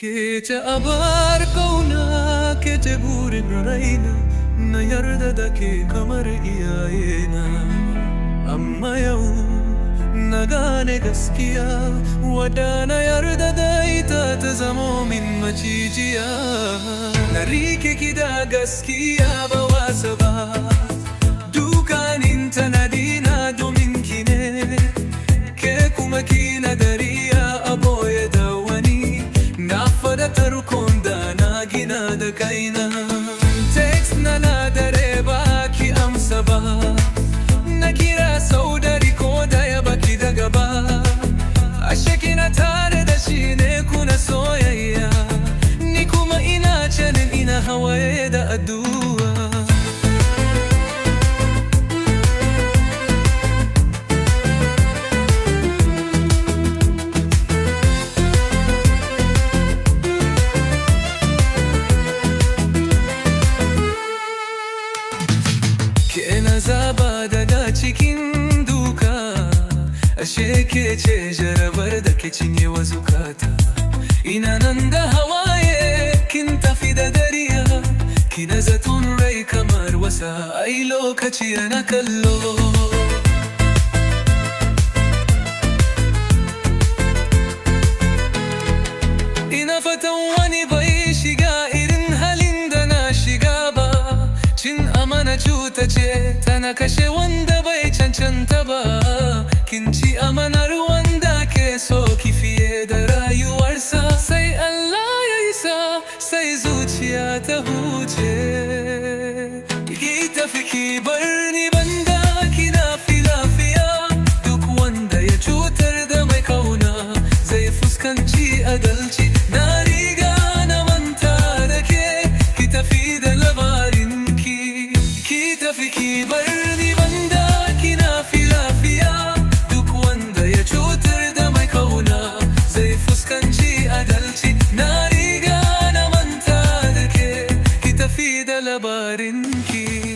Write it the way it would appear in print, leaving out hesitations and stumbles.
Ke ce abar kauna, ke ce burin raina, na yarda da ke kamar iyayena. Amma yau na gane gaskiya, wadda na yarda da ita ta zamo min macijiya. Na rike ki da gaskiya ba wasa ba, dukanin tanadina domin ki ne. Ke kuma kina dariya a boye da wani, na fada tarkon da na gina da kaina. Text na dare ba ki amsa ba, na kira sau da riko da ya baki da gaba. Ashe kina tare da shi ne kuna soyayya, ni kuma ina canin ina hawaye da addu'a. Ke zaba daga cikin duka, ashe ke ce jarabar da ke cinye wa zukata. Ina nan da hawaye, kin tafi da dariya, kina zaton rai kamar wasa, ai lokaci yana kallo. Ina fatan wani bai shiga irin halin da na shiga ba. Cin amana cuta ce, tana kashe wanda bai cancanta ba. Kin ci amanar wanda ke so ki fiye da rayuwarsa. Sai Allah ya isa, sai zuciya ta huce. Ki tafi ki bar ni banda kina fi lafiya. Duk wanda ya cutar da mai kauna zai fuskanci adalci. Na riga na manta da ke, ki tafi da labarin. Ki tafi ki bar ni banda kina fi lafiya. Duk wanda ya cutar da mai kauna zai fuskanci adalci. Na riga na manta da ke, ki tafi da labarin ki.